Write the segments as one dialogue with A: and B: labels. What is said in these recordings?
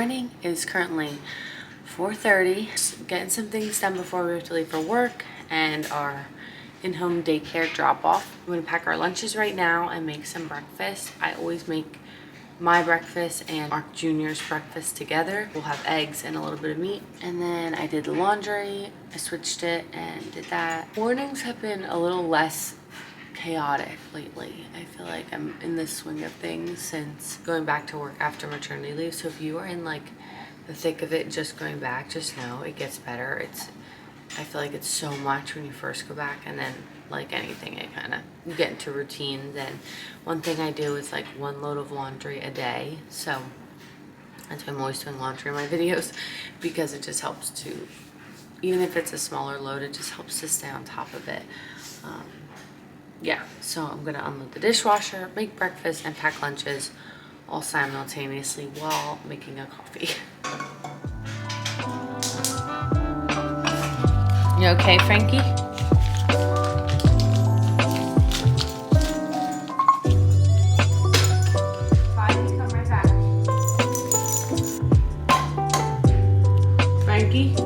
A: morning. It is currently 4:30. Just getting some things done before we have to leave for work and our in-home daycare drop-off. I'm gonna pack our lunches right now and make some breakfast. I always make my breakfast and Mark Jr.'s breakfast together. We'll have eggs and a little bit of meat. And then I did the laundry. I switched it and did that. Mornings have been a little less chaotic lately. I feel like I'm in the swing of things since going back to work after maternity leave. So if you are in like the thick of it, just going back, just know it gets better. I feel like it's so much when you first go back, and then like anything, it kind of, you get into routines. And one thing I do is like 1 load of laundry a day. So that's why I'm always doing laundry in my videos, because it just helps to, even if it's a smaller load, it just helps to stay on top of it. Yeah, so I'm gonna unload the dishwasher, make breakfast, and pack lunches all simultaneously while making a coffee. You okay, Frankie? Come right back. Frankie?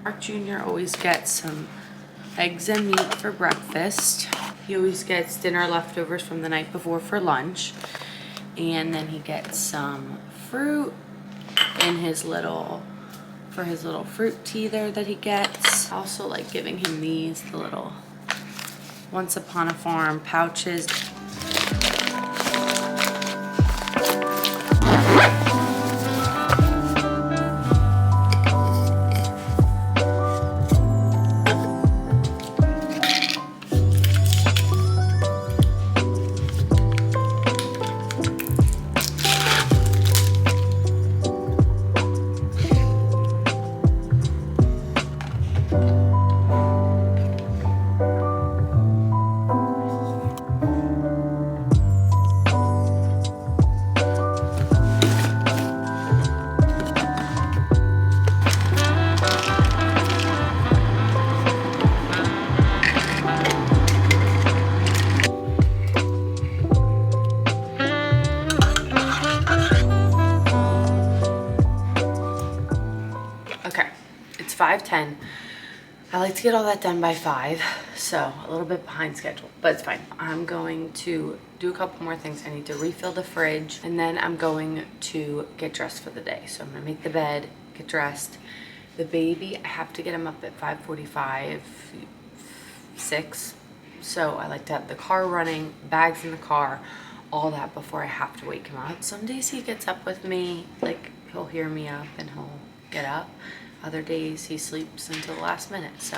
A: Mark Jr. always gets some eggs and meat for breakfast. He always gets dinner leftovers from the night before for lunch. And then he gets some fruit in his little fruit tea there that he gets. I also like giving him these, the little Once Upon a Farm pouches. Okay, it's 5:10. I like to get all that done by 5, so a little bit behind schedule, but it's fine. I'm going to do a couple more things. I need to refill the fridge, and then I'm going to get dressed for the day. So I'm gonna make the bed, get dressed. The baby, I have to get him up at 5:45, 6. So I like to have the car running, bags in the car, all that before I have to wake him up. Some days he gets up with me, like he'll hear me up and he'll get up. Other days he sleeps until the last minute, so.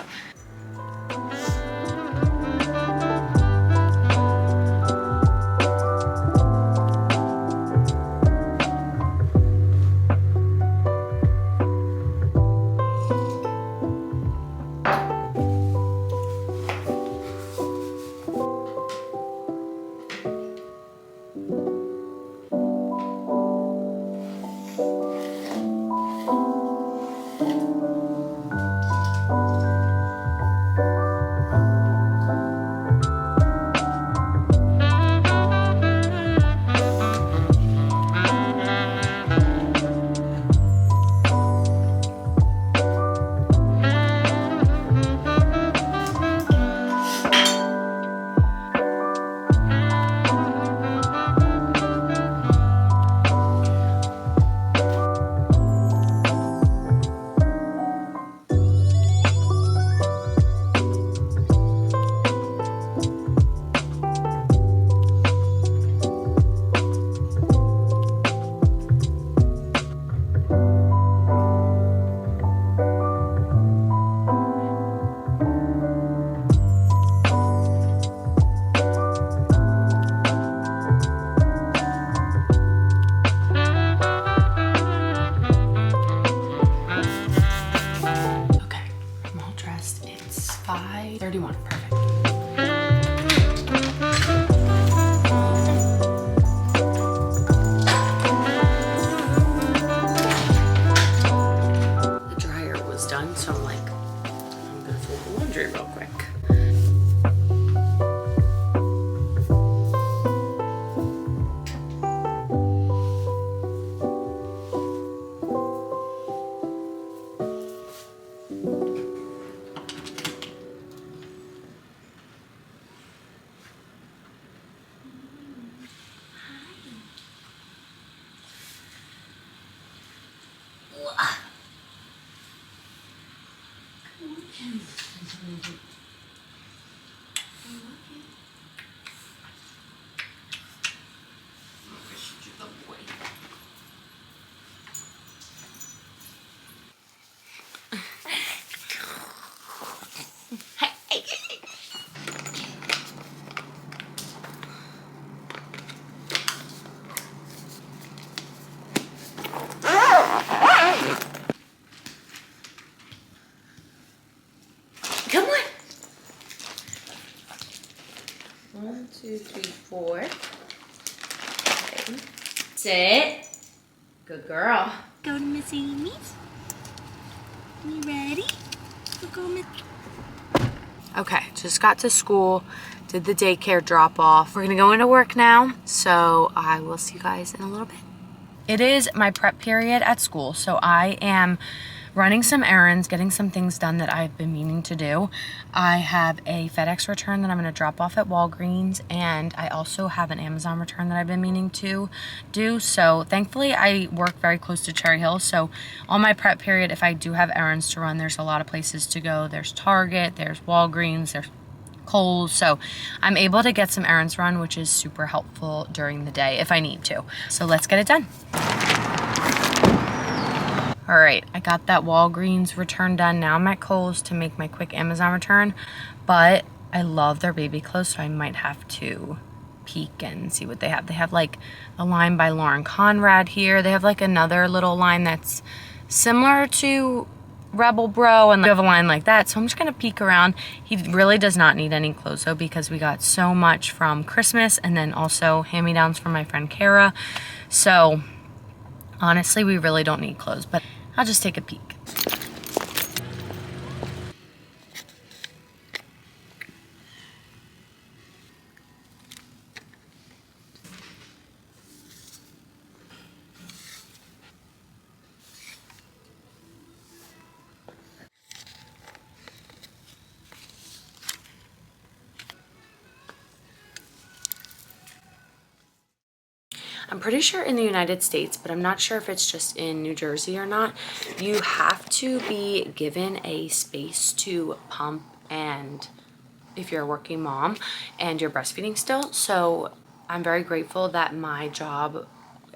A: Sit. Good girl.
B: Go to Miss Amy's. You ready? Go Miss.
A: Okay, just got to school, did the daycare drop off. We're gonna go into work now, so I will see you guys in a little bit. It is my prep period at school, so I am running some errands, getting some things done that I've been meaning to do. I have a FedEx return that I'm gonna drop off at Walgreens, and I also have an Amazon return that I've been meaning to do. So thankfully I work very close to Cherry Hill, so on my prep period, if I do have errands to run, there's a lot of places to go. There's Target, there's Walgreens, there's Kohl's, so I'm able to get some errands run, which is super helpful during the day if I need to. So let's get it done. All right, I got that Walgreens return done. Now I'm at Kohl's to make my quick Amazon return, but I love their baby clothes, so I might have to peek and see what they have. They have like a line by Lauren Conrad here. They have like another little line that's similar to Rebel Bro, and they have a line like that, so I'm just gonna peek around. He really does not need any clothes though, because we got so much from Christmas and then also hand-me-downs from my friend Kara, so honestly we really don't need clothes, but I'll just take a peek. I'm pretty sure in the United States, but I'm not sure if it's just in New Jersey or not, you have to be given a space to pump, and if you're a working mom and you're breastfeeding still. So I'm very grateful that my job,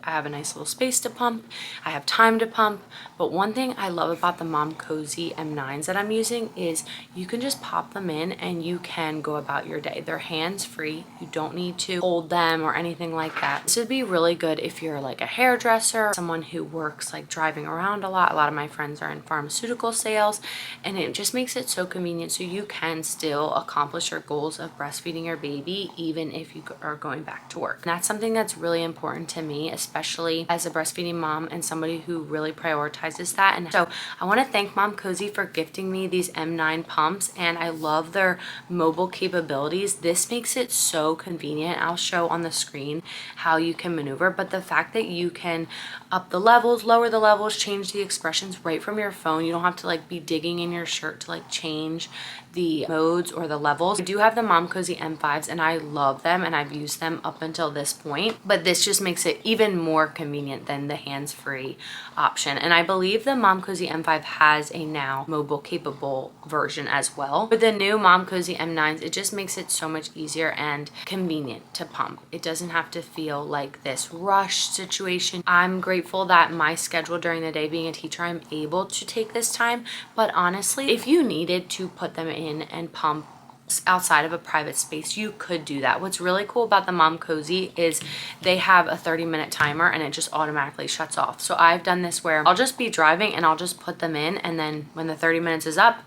A: I have a nice little space to pump, I have time to pump. But one thing I love about the Momcozy M9s that I'm using is you can just pop them in and you can go about your day. They're hands-free. You don't need to hold them or anything like that. This would be really good if you're like a hairdresser, someone who works like driving around a lot. A lot of my friends are in pharmaceutical sales, and it just makes it so convenient, so you can still accomplish your goals of breastfeeding your baby even if you are going back to work. And that's something that's really important to me, especially as a breastfeeding mom and somebody who really prioritizes that. And so I want to thank Momcozy for gifting me these M9 pumps, and I love their mobile capabilities. This makes it so convenient. I'll show on the screen how you can maneuver, but the fact that you can up the levels, lower the levels, change the expressions right from your phone. You don't have to like be digging in your shirt to like change the modes or the levels. I do have the Momcozy M5s and I love them, and I've used them up until this point, but this just makes it even more convenient than the hands-free option. And I believe the Momcozy M5 has a now mobile capable version as well. With the new Momcozy M9s, it just makes it so much easier and convenient to pump. It doesn't have to feel like this rush situation. I'm grateful that my schedule during the day, being a teacher, I'm able to take this time, but honestly, if you needed to put them in and pump outside of a private space, you could do that. What's really cool about the Momcozy is they have a 30-minute timer and it just automatically shuts off. So I've done this where I'll just be driving and I'll just put them in, and then when the 30 minutes is up,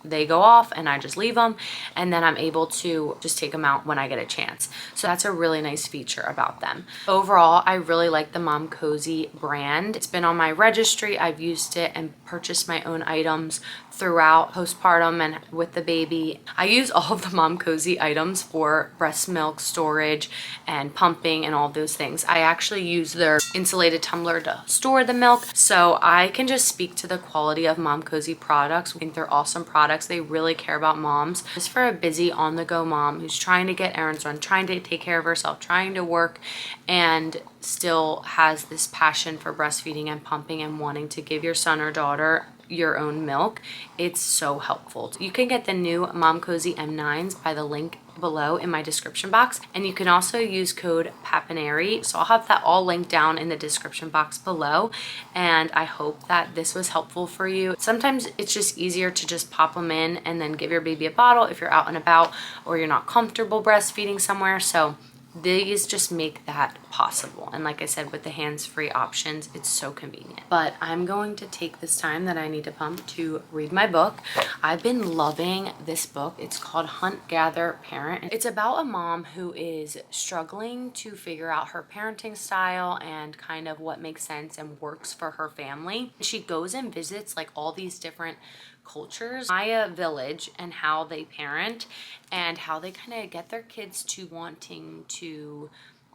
A: they go off and I just leave them, and then I'm able to just take them out when I get a chance. So that's a really nice feature about them. Overall, I really like the Momcozy brand. It's been on my registry. I've used it and purchased my own items throughout postpartum and with the baby. I use all of the Momcozy items for breast milk storage and pumping and all those things. I actually use their insulated tumbler to store the milk, so I can just speak to the quality of Momcozy products. I think they're awesome products. They really care about moms. Just for a busy on-the-go mom who's trying to get errands run, trying to take care of herself, trying to work, and still has this passion for breastfeeding and pumping and wanting to give your son or daughter your own milk, it's so helpful. You can get the new Momcozy M9s by the link below in my description box, and you can also use code Papaneri. So I'll have that all linked down in the description box below, and I hope that this was helpful for you. Sometimes it's just easier to just pop them in and then give your baby a bottle if you're out and about or you're not comfortable breastfeeding somewhere. So these just make that possible. And like I said, with the hands-free options, it's so convenient. But I'm going to take this time that I need to pump to read my book. I've been loving this book. It's called Hunt, Gather, Parent. It's about a mom who is struggling to figure out her parenting style and kind of what makes sense and works for her family. She goes and visits like all these different cultures, Maya village, and how they parent and how they kind of get their kids to wanting to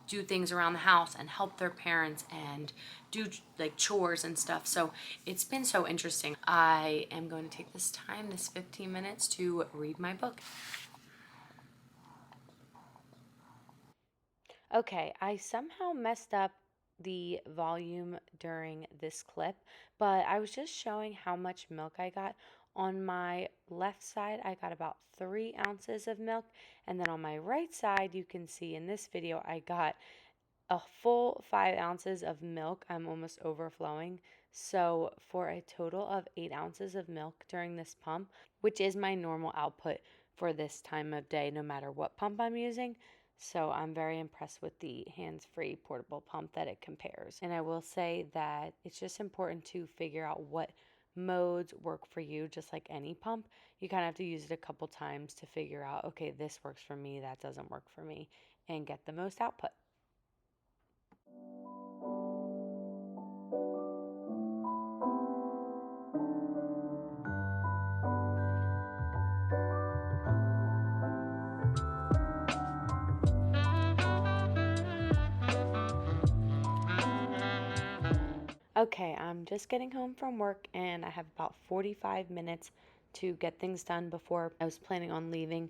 A: do things around the house and help their parents and do like chores and stuff. So it's been so interesting. I am going to take this time, this 15 minutes, to read my book. Okay, I somehow messed up the volume during this clip, but I was just showing how much milk I got. On my left side, I got about 3 ounces of milk, and then on my right side, you can see in this video, I got a full 5 ounces of milk. I'm almost overflowing. So for a total of 8 ounces of milk during this pump, which is my normal output for this time of day, no matter what pump I'm using. So I'm very impressed with the hands-free portable pump that it compares. And I will say that it's just important to figure out what modes work for you, just like any pump. You kind of have to use it a couple times to figure out, okay, this works for me, that doesn't work for me, and get the most output. Okay, I'm just getting home from work and I have about 45 minutes to get things done before I was planning on leaving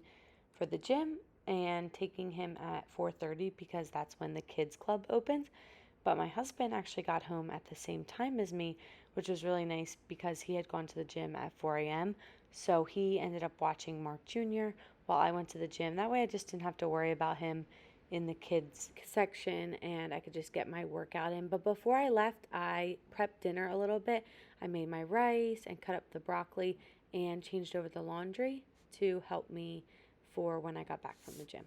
A: for the gym and taking him at 4:30 because that's when the kids club opens. But my husband actually got home at the same time as me, which was really nice because he had gone to the gym at 4 a.m. So he ended up watching Mark Jr. while I went to the gym. That way I just didn't have to worry about him in the kids section and I could just get my workout in. But before I left, I prepped dinner a little bit. I made my rice and cut up the broccoli and changed over the laundry to help me for when I got back from the gym.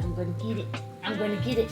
A: I'm gonna get it. I'm gonna get it.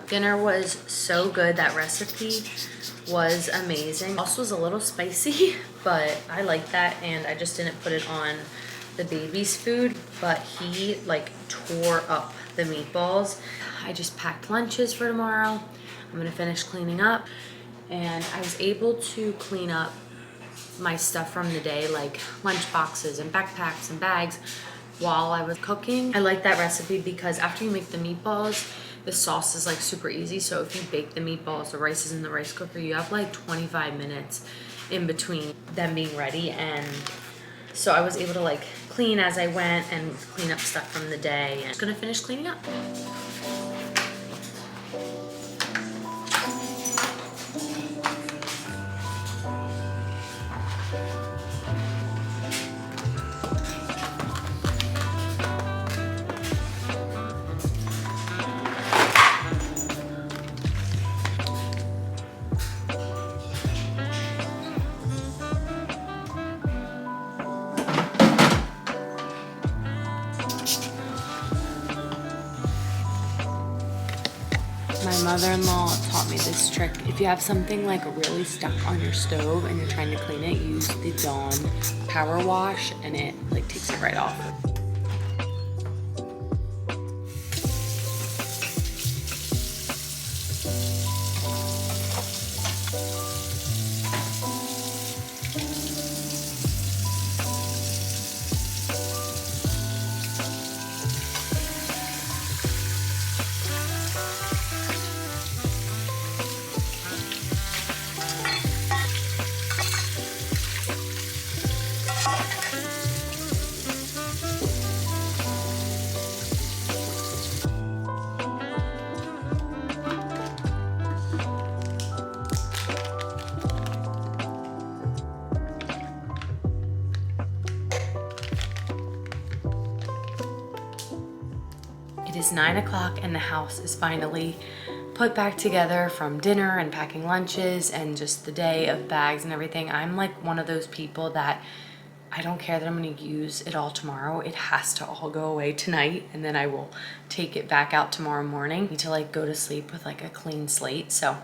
A: Dinner was so good. That recipe was amazing. Also was a little spicy, but I like that and I just didn't put it on the baby's food, but he like tore up the meatballs. I just packed lunches for tomorrow. I'm gonna finish cleaning up and I was able to clean up my stuff from the day, like lunch boxes and backpacks and bags, while I was cooking. I like that recipe because after you make the meatballs, the sauce is like super easy. So if you bake the meatballs, the rice is in the rice cooker, you have like 25 minutes in between them being ready. And so I was able to like clean as I went and clean up stuff from the day. And I'm gonna finish cleaning up. My mother-in-law taught me this trick. If you have something like really stuck on your stove and you're trying to clean it, use the Dawn power wash and it like takes it right off. It is 9 o'clock and the house is finally put back together from dinner and packing lunches and just the day of bags and everything. I'm like one of those people that I don't care that I'm gonna use it all tomorrow. It has to all go away tonight and then I will take it back out tomorrow morning. I need to like go to sleep with like a clean slate. So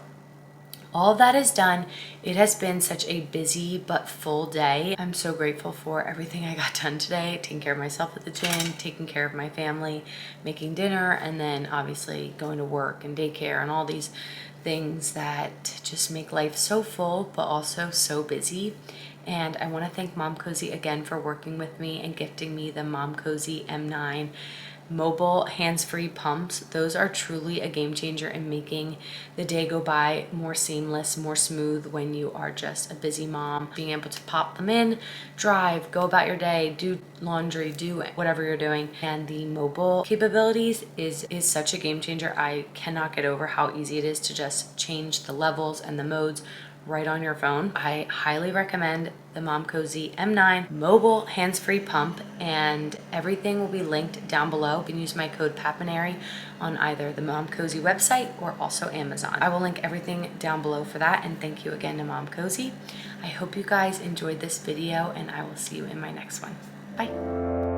A: all of that is done. It has been such a busy but full day. I'm so grateful for everything I got done today, taking care of myself at the gym, taking care of my family, making dinner, and then obviously going to work and daycare and all these things that just make life so full but also so busy. And I want to thank Momcozy again for working with me and gifting me the Momcozy M9 mobile hands-free pumps. Those are truly a game changer in making the day go by more seamless, more smooth when you are just a busy mom. Being able to pop them in, drive, go about your day, do laundry, do whatever you're doing. And the mobile capabilities is such a game changer. I cannot get over how easy it is to just change the levels and the modes right on your phone. I highly recommend the Momcozy M9 mobile hands-free pump, and everything will be linked down below. You can use my code Papaneri on either the Momcozy website or also Amazon. I will link everything down below for that, and thank you again to Momcozy. I hope you guys enjoyed this video and I will see you in my next one. Bye.